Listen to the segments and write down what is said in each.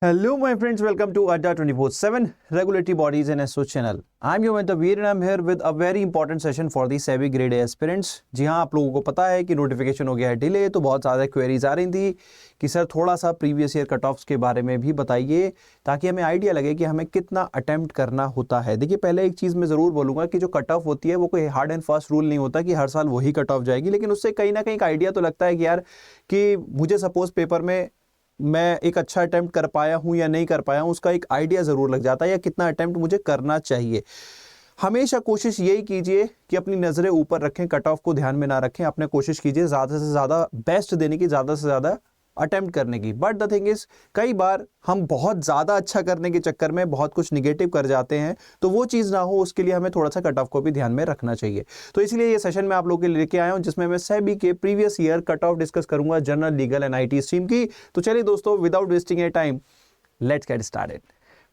Hello, my friends. Welcome to Adda 24/7 Regulatory Bodies and SO channel. I'm Yomentor Veer and I'm here with a very important session for the SEBI Grade A aspirants. जी हाँ, आप लोगों को पता है कि notification हो गया है डिले, तो बहुत ज़्यादा क्वेरीज आ रही थी कि सर थोड़ा सा प्रीवियस ईयर कट ऑफ्स के बारे में भी बताइए ताकि हमें आइडिया लगे कि हमें कितना अटेम्प्ट करना होता है। देखिए, पहले एक चीज़ मैं ज़रूर बोलूँगा कि जो कट ऑफ होती है वो कोई हार्ड एंड फास्ट रूल नहीं होता कि हर साल वही कट ऑफ जाएगी, लेकिन उससे कहीं ना कहीं एक आइडिया तो लगता है कि यार कि मुझे सपोज पेपर में मैं एक अच्छा अटेम्प्ट कर पाया हूं या नहीं कर पाया हूं, उसका एक आइडिया ज़रूर लग जाता है या कितना अटेम्प्ट मुझे करना चाहिए। हमेशा कोशिश यही कीजिए कि अपनी नज़रें ऊपर रखें, कट ऑफ को ध्यान में ना रखें, अपने कोशिश कीजिए ज़्यादा से ज़्यादा बेस्ट देने की, ज़्यादा से ज़्यादा अटेम्प्ट करने की। बट द थिंग इज, कई बार हम बहुत ज़्यादा अच्छा करने के चक्कर में बहुत कुछ निगेटिव कर जाते हैं, तो वो चीज़ ना हो उसके लिए हमें थोड़ा सा कट ऑफ को भी ध्यान में रखना चाहिए। तो इसलिए ये सेशन मैं आप लोगों के लिए लेके आया हूं जिसमें मैं सेबी के previous year cut off discuss करूंगा general, legal and IT stream की। तो चलिए दोस्तों, without wasting a time, let's get started.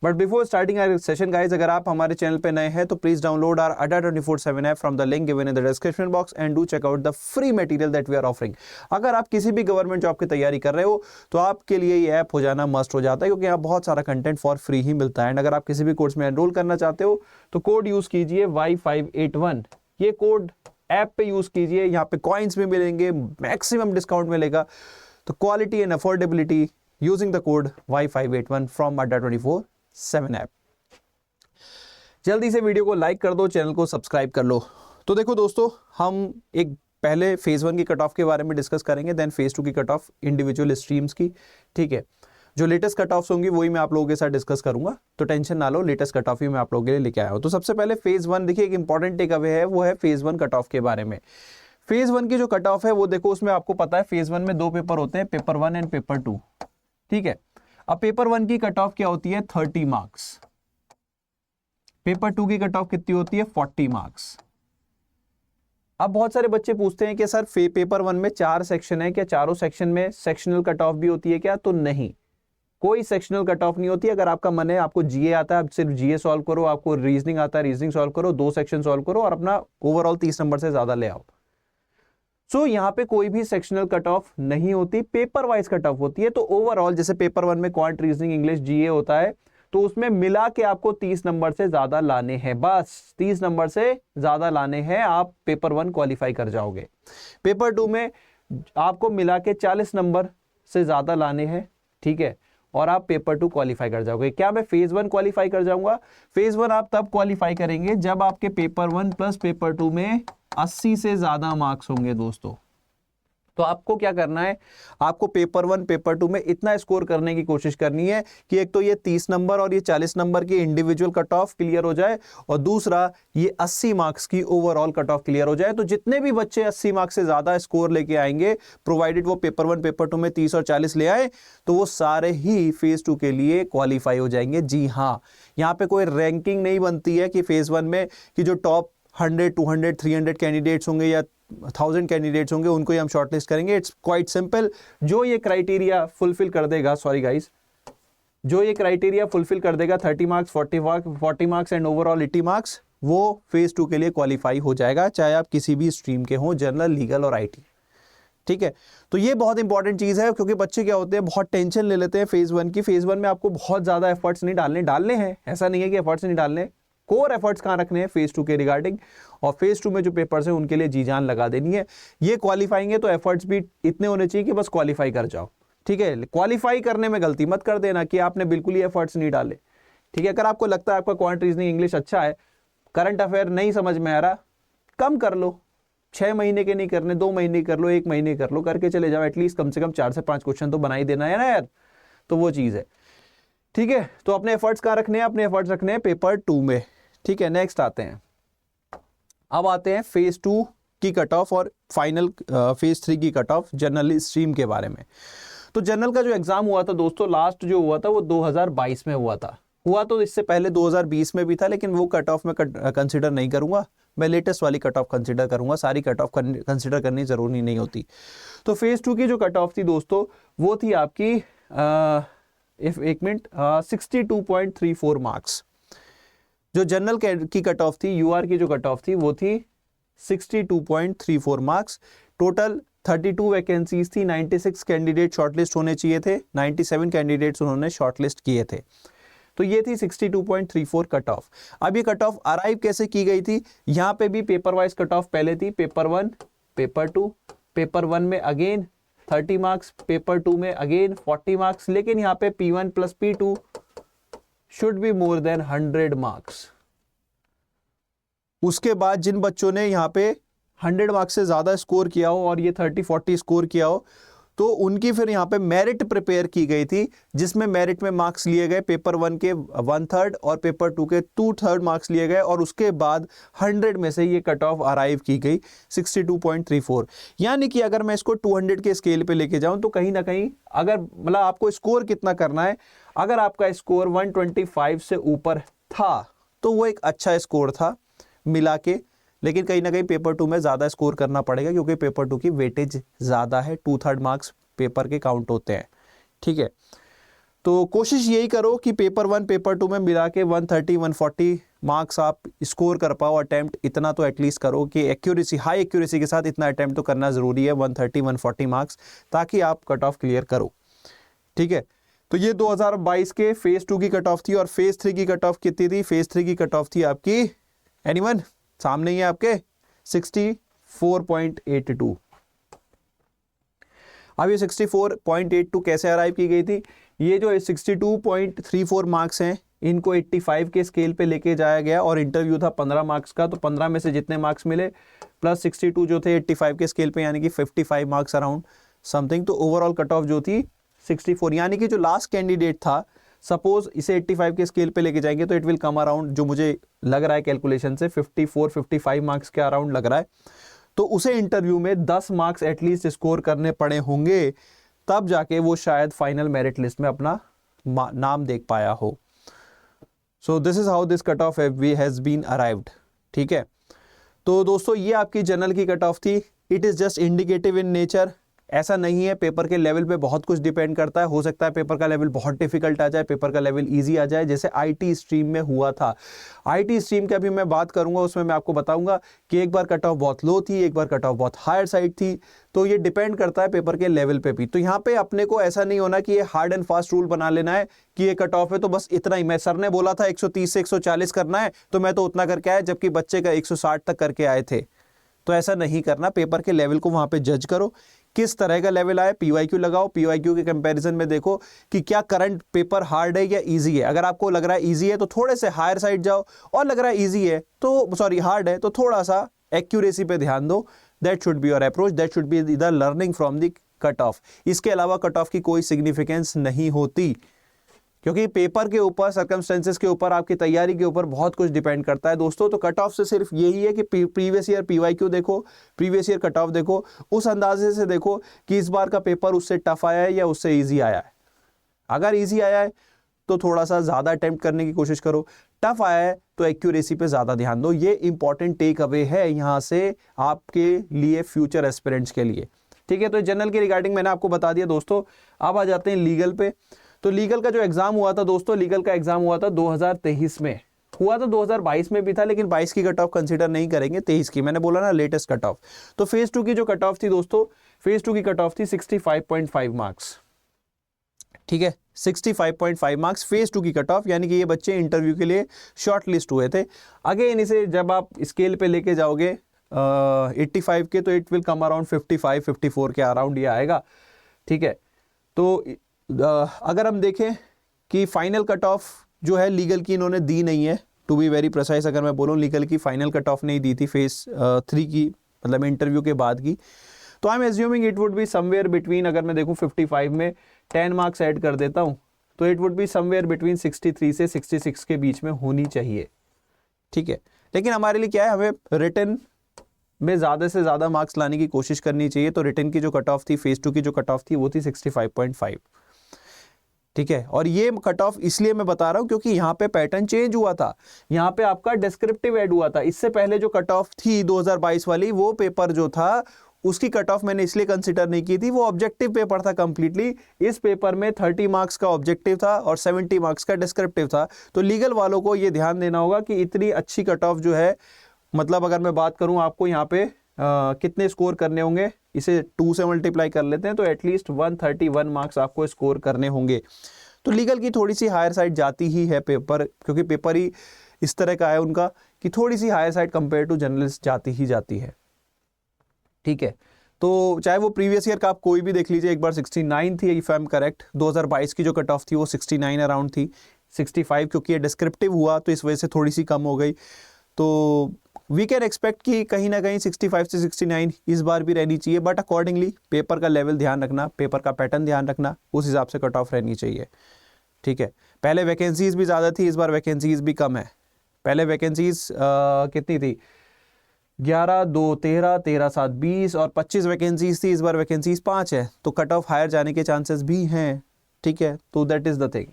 But before starting our session guys, अगर आप हमारे चैनल पे नए हैं तो please download our Adda 24/7 app from the link given in the description box and do check out the free material that we are offering. अगर आप किसी भी गवर्नमेंट जॉब की तैयारी कर रहे हो तो आपके लिए ये ऐप हो जाना मस्ट हो जाता है, क्योंकि यहाँ बहुत सारा कंटेंट फॉर फ्री ही मिलता है। एंड अगर आप किसी भी कोर्स में एनरोल करना चाहते हो तो कोड यूज कीजिए Y581। ये कोड ऐप पे यूज कीजिए, यहाँ पे कॉइन्स भी मिलेंगे, मैक्सिमम डिस्काउंट मिलेगा। तो quality and affordability using the code Y581 from अड्डा 24/7 ऐप। जल्दी से वीडियो को लाइक कर दो, चैनल को सब्सक्राइब कर लो। तो देखो दोस्तों, हम एक पहले फेज 1 की कट ऑफ के बारे में डिस्कस करेंगे, देन फेज 2 की कट ऑफ इंडिविजुअल स्ट्रीम्स की। ठीक है, जो लेटेस्ट कट ऑफ्स होंगी वही मैं आप लोगों के साथ डिस्कस करूंगा, तो टेंशन ना लो, लेटेस्ट कट ऑफ ही मैं आप लोगों के लिए लेके आया हूं। तो सबसे पहले फेज 1, देखिए एक इंपॉर्टेंट टेक अवे है, वो है फेज 1 कट ऑफ के बारे में। फेज 1 की जो कट ऑफ है वो देखो, उसमें आपको पता है फेज 1 में 2 पेपर होते हैं, पेपर 1 एंड पेपर 2। ठीक है, अब पेपर 1 की कट ऑफ क्या होती है? 30 मार्क्स। पेपर 2 की कट ऑफ कितनी होती है? 40 मार्क्स। अब बहुत सारे बच्चे पूछते हैं कि सर पेपर 1 में 4 सेक्शन है, क्या चारों सेक्शन में सेक्शनल कट ऑफ भी होती है क्या? तो नहीं, कोई सेक्शनल कट ऑफ नहीं होती। अगर आपका मन है, आपको जीए आता है, आप सिर्फ जीए सॉल्व करो, आपको रीजनिंग आता है, रीजनिंग सॉल्व करो, 2 सेक्शन सॉल्व करो और अपना ओवरऑल 30 नंबर से ज्यादा ले आओ। सो यहाँ पे कोई भी सेक्शनल कट ऑफ नहीं होती, पेपर वाइज कट ऑफ होती है। तो ओवरऑल जैसे पेपर 1 में क्वांट, रीजनिंग, इंग्लिश, जीए होता है, तो उसमें मिला के आपको 30 नंबर से ज्यादा लाने हैं, बस 30 नंबर से ज्यादा लाने हैं, आप पेपर 1 क्वालिफाई कर जाओगे। पेपर 2 में आपको मिला के 40 नंबर से ज्यादा लाने हैं, ठीक है, और आप पेपर 2 क्वालिफाई कर जाओगे। क्या मैं फेज 1 क्वालिफाई कर जाऊंगा? फेज 1 आप तब क्वालिफाई करेंगे जब आपके पेपर 1 प्लस पेपर 2 में 80 से ज्यादा मार्क्स होंगे दोस्तों। तो आपको क्या करना है? आपको पेपर 1 पेपर 2 में इतना स्कोर करने की कोशिश करनी है कि एक तो ये 30 नंबर और ये 40 नंबर की इंडिविजुअल कट ऑफ क्लियर हो जाए, और दूसरा ये 80 मार्क्स की ओवरऑल कट ऑफ क्लियर हो जाए। तो जितने भी बच्चे 80 मार्क्स से ज्यादा स्कोर लेके आएंगे, प्रोवाइडेड वो पेपर 1 पेपर 2 में 30 और 40 ले आए, तो वो सारे ही फेज 2 के लिए क्वालिफाई हो जाएंगे। जी हाँ, यहाँ पे कोई रैंकिंग नहीं बनती है कि फेज 1 में कि जो टॉप 100, 200, 300 कैंडिडेट्स होंगे या 1000 कैंडिडेट्स होंगे उनको ही हम शॉर्टलिस्ट करेंगे। It's quite simple. जो ये क्राइटेरिया फुलफिल कर देगा, सॉरी गाइस, जो ये क्राइटेरिया फुलफिल कर देगा, 30 marks, 40 marks and overall 80 marks, वो फेज 2 के लिए क्वालिफाई हो जाएगा, चाहे आप किसी भी स्ट्रीम के हों, जनरल, लीगल और IT। ठीक है, तो ये बहुत इंपॉर्टेंट चीज है, क्योंकि बच्चे क्या होते हैं, बहुत टेंशन ले लेते हैं फेज 1 की। फेज 1 में आपको बहुत ज्यादा एफर्ट्स नहीं डालने हैं, ऐसा नहीं है कि एफर्ट्स नहीं डालने, कोर एफर्ट्स कहां रखने हैं? फेज 2 के रिगार्डिंग। और फेज 2 में जो पेपर्स हैं उनके लिए जी जान लगा देनी है। ये क्वालिफाइंग है तो एफर्ट्स भी इतने होने चाहिए कि बस क्वालिफाई कर जाओ। ठीक है, क्वालिफाई करने में गलती मत कर देना कि आपने बिल्कुल ही एफर्ट्स नहीं डाले। ठीक है, अगर आपको लगता है आपका क्वांट, रीजनिंग, इंग्लिश अच्छा है, करंट अफेयर नहीं समझ में आ रहा, कम कर लो। 6 महीने के नहीं करने, 2 महीने कर लो, 1 महीने कर लो, करके चले जाओ। एटलीस्ट कम से कम 4 से 5 क्वेश्चन तो बना ही देना है ना यार, तो वो चीज है। ठीक है, तो अपने एफर्ट्स कहां रखने हैं? अपने एफर्ट्स रखने हैं पेपर 2 में। ठीक है, नेक्स्ट आते हैं, अब आते हैं फेज 2 की कट ऑफ और फाइनल फेज 3 की कट ऑफ जनरल स्ट्रीम के बारे में। तो जनरल का जो एग्जाम हुआ था दोस्तों, लास्ट जो हुआ था वो 2022 में हुआ तो इससे पहले 2020 में भी था, लेकिन वो कट ऑफ में कंसिडर नहीं करूंगा, मैं लेटेस्ट वाली कट ऑफ कंसिडर करूंगा, सारी कट ऑफ कंसिडर करनी जरूरी नहीं होती। तो फेज 2 की जो कट ऑफ थी दोस्तों, वो थी आपकी एक मिनट 62.34 मार्क्स। जो जनरल की कट ऑफ थी, UR की जो कट ऑफ थी वो थी 62.34 मार्क्स। टोटल 32 वैकेंसीज थी, 96 कैंडिडेट शॉर्टलिस्ट होने चाहिए थे, 97 कैंडिडेट्स उन्होंने शॉर्टलिस्ट किए थे। तो ये थी 62.34 कट ऑफ। अब ये कट ऑफ अराइव कैसे की गई थी, यहाँ पे भी पेपर वाइज कट ऑफ पहले थी, पेपर 1, पेपर 2, पेपर 1 में अगेन 30 मार्क्स, पेपर 2 में अगेन 40 मार्क्स, लेकिन यहाँ पे P1 plus P2 should be more than 100 marks. उसके बाद जिन बच्चों ने यहाँ पे 100 मार्क्स से ज्यादा स्कोर किया हो और ये 30-40 स्कोर किया हो, तो उनकी फिर यहाँ पे मेरिट प्रिपेयर की गई थी, जिसमें मेरिट में मार्क्स लिए गए पेपर 1 के 1/3 और पेपर 2 के 2/3 मार्क्स लिए गए, और उसके बाद 100 में से ये कट ऑफ अराइव की गई 62.34। यानी कि अगर मैं इसको 200 के स्केल पे लेके जाऊं तो कहीं ना कहीं अगर मतलब आपको स्कोर कितना करना है, अगर आपका स्कोर 125 से ऊपर था तो वो एक अच्छा स्कोर था मिला के, लेकिन कहीं ना कहीं पेपर 2 में ज़्यादा स्कोर करना पड़ेगा क्योंकि पेपर 2 की वेटेज ज़्यादा है, 2/3 मार्क्स पेपर के काउंट होते हैं। ठीक है, तो कोशिश यही करो कि पेपर 1 पेपर 2 में मिला के 130-140 मार्क्स आप स्कोर कर पाओ, अटैम्प्ट इतना तो एटलीस्ट करो कि एक्यूरेसी, हाई एक्यूरेसी के साथ इतना अटैम्प्ट तो करना ज़रूरी है, 130-140 मार्क्स, ताकि आप कट ऑफ क्लियर करो। ठीक है, तो ये 2022 के फेज़ 2 की कट ऑफ थी, और फेज़ 3 की कट ऑफ कितनी थी? फेज़ 3 की कट ऑफ थी आपकी, एनीवन सामने ही है आपके, 64.82। अब ये 64.82 कैसे अराइव की गई थी? ये जो 62.34 मार्क्स हैं इनको 85 के स्केल पे लेके जाया गया, और इंटरव्यू था 15 मार्क्स का, तो 15 में से जितने मार्क्स मिले प्लस 62 जो थे 85 के स्केल पे, यानी कि 55 मार्क्स अराउंड समथिंग, तो ओवरऑल कट ऑफ जो थी 64। यानी कि जो लास्ट कैंडिडेट था, सपोज इसे 85 के स्केल पे लेके जाएंगे तो इट विल कम अराउंड, जो मुझे लग रहा है कैलकुलेशन से 54-55 मार्क्स के अराउंड लग रहा है, तो उसे इंटरव्यू में 10 मार्क्स एटलीस्ट स्कोर करने पड़े होंगे, तब जाके वो शायद फाइनल मेरिट लिस्ट में अपना नाम देख पाया हो। So this is how this cut off has been arrived. ठीक है, तो दोस्तों ये आपकी जनरल की कट ऑफ थी। It is just indicative in nature, ऐसा नहीं है, पेपर के लेवल पे बहुत कुछ डिपेंड करता है। हो सकता है पेपर का लेवल बहुत डिफिकल्ट आ जाए, पेपर का लेवल इजी आ जाए, जैसे आईटी स्ट्रीम में हुआ था। आईटी स्ट्रीम की अभी मैं बात करूंगा, उसमें मैं आपको बताऊंगा कि एक बार कट ऑफ बहुत लो थी, एक बार कट ऑफ बहुत हायर साइड थी, तो ये डिपेंड करता है पेपर के लेवल पे भी। तो यहाँ पे अपने को ऐसा नहीं होना कि ये हार्ड एंड फास्ट रूल बना लेना है कि ये कट ऑफ है तो बस इतना ही, मैं सर ने बोला था 130 से 140 करना है तो मैं तो उतना करके आया, जबकि बच्चे का 160 तक करके आए थे। तो ऐसा नहीं करना, पेपर के लेवल को वहां पे जज करो, किस तरह का लेवल आए, पीवाईक्यू लगाओ, पीवाईक्यू के कंपैरिजन में देखो कि क्या करंट पेपर हार्ड है या इजी है। अगर आपको लग रहा है इजी है तो थोड़े से हायर साइड जाओ, और लग रहा है इजी है तो सॉरी हार्ड है तो थोड़ा सा एक्यूरेसी पे ध्यान दो। That should be your approach, that should be the learning from the cut off. इसके अलावा कट ऑफ की कोई सिग्निफिकेंस नहीं होती, क्योंकि पेपर के ऊपर, सर्कमस्टेंसेस के ऊपर, आपकी तैयारी के ऊपर बहुत कुछ डिपेंड करता है दोस्तों। तो कट ऑफ से सिर्फ यही है कि प्रीवियस ईयर पीवाईक्यू देखो, प्रीवियस ईयर कट ऑफ देखो, उस अंदाजे से देखो कि इस बार का पेपर उससे टफ आया है या उससे इजी आया है। अगर इजी आया है तो थोड़ा सा ज्यादा अटेम्प्ट करने की कोशिश करो, टफ आया है तो एक्यूरेसी पे ज्यादा ध्यान दो। ये इंपॉर्टेंट टेक अवे है यहाँ से आपके लिए, फ्यूचर एस्पिरेंट्स के लिए। ठीक है, तो जनरल के रिगार्डिंग मैंने आपको बता दिया दोस्तों। अब आ जाते हैं लीगल पे। तो लीगल का जो एग्जाम हुआ था दोस्तों, लीगल का एग्जाम हुआ था 2023 में, हुआ था 2022 में भी था, लेकिन 22 की कट ऑफ कंसीडर नहीं करेंगे, 23 की, मैंने बोला ना लेटेस्ट कट ऑफ। तो फेज 2 की जो कट ऑफ थी दोस्तों, फेज 2 की कट ऑफ थी 65.5 मार्क्स। ठीक है, 65.5 मार्क्स फेज 2 की कट ऑफ, यानी कि ये बच्चे इंटरव्यू के लिए शॉर्ट लिस्ट हुए थे। अगेन इसे जब आप स्केल पे लेके जाओगे 85 के, तो इट विल कम अराउंड 55-54 के अराउंड ये आएगा। ठीक है, तो अगर हम देखें कि फाइनल कट ऑफ जो है लीगल की इन्होंने दी नहीं है, टू बी वेरी प्रिसाइज अगर मैं बोलूँ, लीगल की फाइनल कट ऑफ नहीं दी थी फेज 3 की, मतलब इंटरव्यू के बाद की। तो I am assuming it would be somewhere between, अगर मैं देखूँ 55 में 10 मार्क्स ऐड कर देता हूँ तो it would be somewhere between 63 से 66 के बीच में होनी चाहिए। ठीक है, लेकिन हमारे लिए क्या है, हमें रिटन में ज़्यादा से ज़्यादा मार्क्स लाने की कोशिश करनी चाहिए। तो रिटन की जो कट ऑफ थी, फेज 2 की जो कट ऑफ थी वो थी 65.5। ठीक है, और ये कट ऑफ इसलिए मैं बता रहा हूं क्योंकि यहाँ पे पैटर्न चेंज हुआ था, यहाँ पे आपका डिस्क्रिप्टिव ऐड हुआ था। इससे पहले जो कट ऑफ थी 2022 वाली, वो पेपर जो था उसकी कट ऑफ मैंने इसलिए कंसिडर नहीं की थी, वो ऑब्जेक्टिव पेपर था कंप्लीटली। इस पेपर में 30 मार्क्स का ऑब्जेक्टिव था और 70 मार्क्स का डिस्क्रिप्टिव था। तो लीगल वालों को ये ध्यान देना होगा कि इतनी अच्छी कट ऑफ जो है, मतलब अगर मैं बात करूं आपको यहाँ पे कितने स्कोर करने होंगे, इसे 2 से मल्टीप्लाई कर लेते हैं तो एटलीस्ट 131 मार्क्स आपको स्कोर करने होंगे। तो लीगल की थोड़ी सी हायर साइड जाती ही है पेपर, क्योंकि पेपर ही इस तरह का है उनका कि थोड़ी सी higher side compare to journalist जाती ही जाती है। ठीक है, तो चाहे वो प्रीवियस ईयर का आप कोई भी देख लीजिए, एक बार 69 थी इफ आई एम करेक्ट, 2022 की जो कट ऑफ थी वो 69 अराउंड थी, 65 क्योंकि ये डिस्क्रिप्टिव हुआ तो इस वजह से थोड़ी सी कम हो गई। तो वी कैन एक्सपेक्ट कि कहीं ना कहीं 65 से 69 इस बार भी रहनी चाहिए, बट अकॉर्डिंगली पेपर का लेवल ध्यान रखना, पेपर का पैटर्न ध्यान रखना, उस हिसाब से कट ऑफ रहनी चाहिए। ठीक है, पहले वैकेंसीज भी ज़्यादा थी, इस बार वैकेंसीज भी कम है। पहले वैकेंसीज कितनी थी, 11, 2, 13, 13, 7, 20 और 25 वैकेंसीज थी, इस बार वैकेंसीज 5 है, तो कट ऑफ हायर जाने के चांसेस भी हैं। ठीक है, तो दैट इज द थिंग।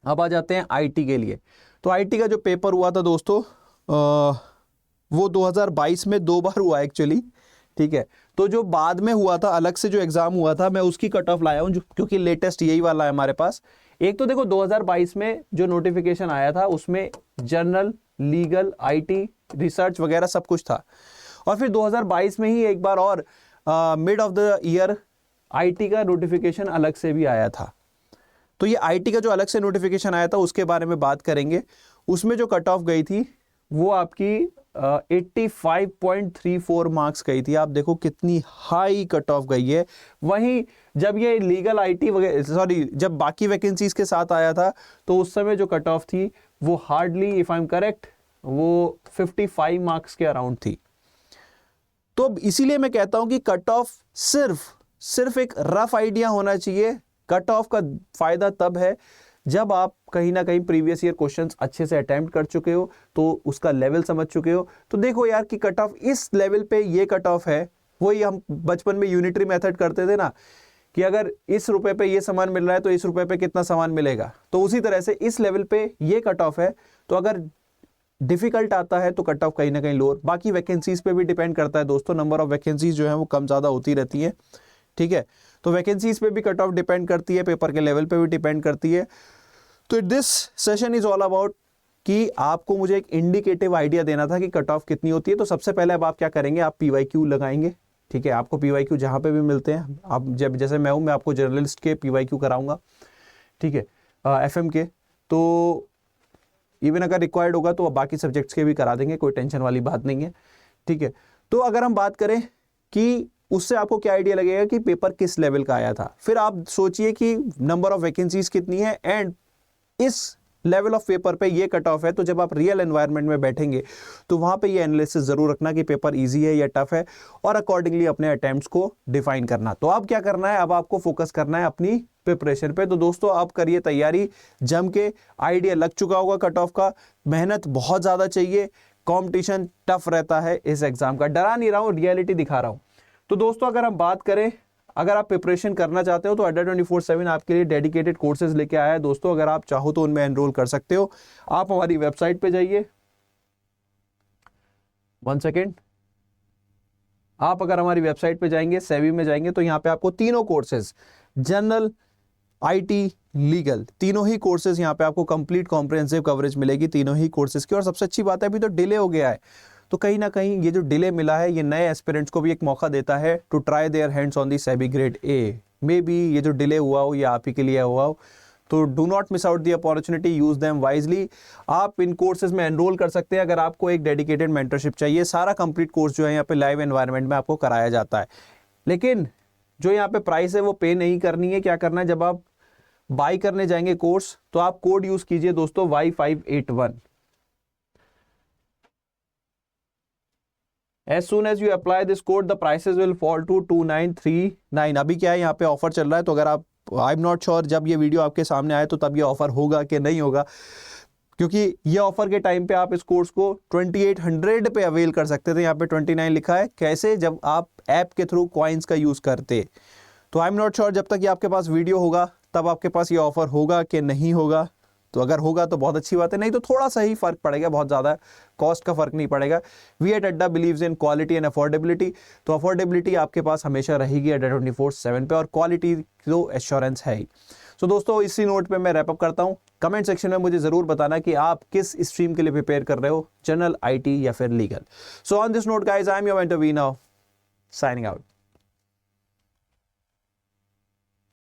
अब आ जाते हैं आईटी के लिए। तो आईटी का जो पेपर हुआ था दोस्तों वो 2022 में 2 बार हुआ एक्चुअली। ठीक है, तो जो बाद में हुआ था अलग से जो एग्जाम हुआ था, मैं उसकी कट ऑफ लाया हूं क्योंकि लेटेस्ट यही वाला है हमारे पास। एक तो देखो 2022 में जो नोटिफिकेशन आया था उसमें जनरल, लीगल, आईटी, रिसर्च वगैरह सब कुछ था, और फिर 2022 में ही एक बार और mid of the year IT का नोटिफिकेशन अलग से भी आया था। तो ये आईटी का जो अलग से नोटिफिकेशन आया था उसके बारे में बात करेंगे। उसमें जो कट ऑफ गई थी वो आपकी 85.34 मार्क्स गई थी। आप देखो कितनी हाई कट ऑफ गई है। वहीं जब ये लीगल आईटी वगैरह, सॉरी, जब बाकी वैकेंसीज के साथ आया था तो उस समय जो कट ऑफ थी वो hardly, if I am correct, वो 55 मार्क्स के अराउंड थी। तो इसीलिए मैं कहता हूं कि कट ऑफ सिर्फ एक रफ आइडिया होना चाहिए। कट ऑफ का फायदा तब है जब आप कहीं ना कहीं प्रीवियस ईयर क्वेश्चंस अच्छे से अटेम्प्ट कर चुके हो, तो उसका लेवल समझ चुके हो। तो देखो यार कि कट ऑफ इस लेवल पे ये कट ऑफ है, वही हम बचपन में यूनिटरी मेथड करते थे ना, कि अगर इस रुपए पे ये सामान मिल रहा है तो इस रुपए पे कितना सामान मिलेगा, तो उसी तरह से इस लेवल पे ये कट ऑफ है। तो अगर डिफिकल्ट आता है तो कट ऑफ कहीं ना कहीं लोअर। बाकी वैकेंसीज पे भी डिपेंड करता है दोस्तों, नंबर ऑफ वैकेंसीज जो है वो कम ज़्यादा होती रहती है। ठीक है, तो वैकेंसीज पे भी कट ऑफ डिपेंड करती है, पेपर के लेवल पे भी डिपेंड करती है। तो this session is all about कि आपको मुझे एक इंडिकेटिव आइडिया देना था कि कट ऑफ कितनी होती है। तो सबसे पहले अब आप क्या करेंगे, आप PYQ लगाएंगे। ठीक है, आपको PYQ जहाँ पे भी मिलते हैं, आप जब जैसे मैं हूँ, मैं आपको जर्नलिस्ट के PYQ कराऊंगा। ठीक है, FM के, तो इवन अगर रिक्वायर्ड होगा तो बाकी सब्जेक्ट्स के भी करा देंगे, कोई टेंशन वाली बात नहीं है। ठीक है, तो अगर हम बात करें कि उससे आपको क्या आइडिया लगेगा कि पेपर किस लेवल का आया था, फिर आप सोचिए कि नंबर ऑफ वैकेंसीज कितनी है एंड इस लेवल ऑफ पेपर पे ये कट ऑफ है। तो जब आप रियल एनवायरनमेंट में बैठेंगे तो वहां पे ये एनालिसिस जरूर रखना कि पेपर इजी है या टफ है, और अकॉर्डिंगली अपने अटेम्प्ट्स को डिफाइन करना। तो अब क्या करना है, अब आपको फोकस करना है अपनी प्रिपरेशन पे। तो दोस्तों आप करिए तैयारी जम के, आइडिया लग चुका होगा कट ऑफ का, मेहनत बहुत ज्यादा चाहिए, कंपटीशन टफ रहता है इस एग्जाम का। डरा नहीं रहा हूं, रियलिटी दिखा रहा हूं। तो दोस्तों अगर हम बात करें, अगर आप प्रिपरेशन करना चाहते हो तो अड्डा 24/7 आपके लिए डेडिकेटेड कोर्सेज लेके आया है दोस्तों। अगर आप चाहो तो उनमें एनरोल कर सकते हो। आप हमारी वेबसाइट पे जाइए, 1 सेकेंड। आप अगर हमारी वेबसाइट पे जाएंगे, सेवी में जाएंगे, तो यहाँ पे आपको तीनों कोर्सेज, जनरल, आईटी, लीगल, तीनों ही कोर्सेज यहाँ पे आपको कंप्लीट कॉम्प्रिहेंसिव कवरेज मिलेगी तीनों ही कोर्सेज की। और सबसे अच्छी बात है अभी तो डिले हो गया है, तो कहीं ना कहीं ये जो डिले मिला है ये नए एस्पिरेंट्स को भी एक मौका देता है to try their hands on the SEBI grade A. Maybe ये जो डिले हुआ हो ये आप ही के लिए हुआ हो, तो do not miss out the opportunity, use them wisely. आप इन कोर्सेज में एनरोल कर सकते हैं अगर आपको एक डेडिकेटेड मेंटरशिप चाहिए। सारा कंप्लीट कोर्स जो है यहाँ पे लाइव एनवायरनमेंट में आपको कराया जाता है। लेकिन जो यहाँ पे प्राइस है वो पे नहीं करनी है। क्या करना है, जब आप बाई करने जाएंगे कोर्स तो आप कोड यूज कीजिए दोस्तों, Y581। As soon as you apply this code, the prices will fall to 2939। अभी क्या है, यहाँ पे ऑफर चल रहा है, तो अगर आप, आई एम नॉट श्योर जब ये वीडियो आपके सामने आए तो तब ये ऑफर होगा कि नहीं होगा, क्योंकि ये ऑफर के टाइम पे आप इस कोर्स को 2800 पे अवेल कर सकते थे। यहाँ पे 29 लिखा है। कैसे, जब आप ऐप के थ्रू कॉइन्स का यूज करते। तो आई एम नॉट श्योर जब तक ये आपके पास वीडियो होगा तब आपके पास ये ऑफर होगा कि नहीं होगा। तो अगर होगा तो बहुत अच्छी बात है, नहीं तो थोड़ा सा ही फर्क पड़ेगा, बहुत ज़्यादा कॉस्ट का फर्क नहीं पड़ेगा। वी एट अड्डा believes in quality and affordability. तो अफोर्डेबिलिटी आपके पास हमेशा रहेगी अड्डा 24/7 पे, और क्वालिटी तो एश्योरेंस है ही। तो दोस्तों इसी नोट पे मैं रैपअप करता हूँ। कमेंट सेक्शन में मुझे ज़रूर बताना कि आप किस स्ट्रीम के लिए प्रिपेयर कर रहे हो, जनरल, आईटी या फिर legal. So on this note guys, I am your mentor V now, signing out.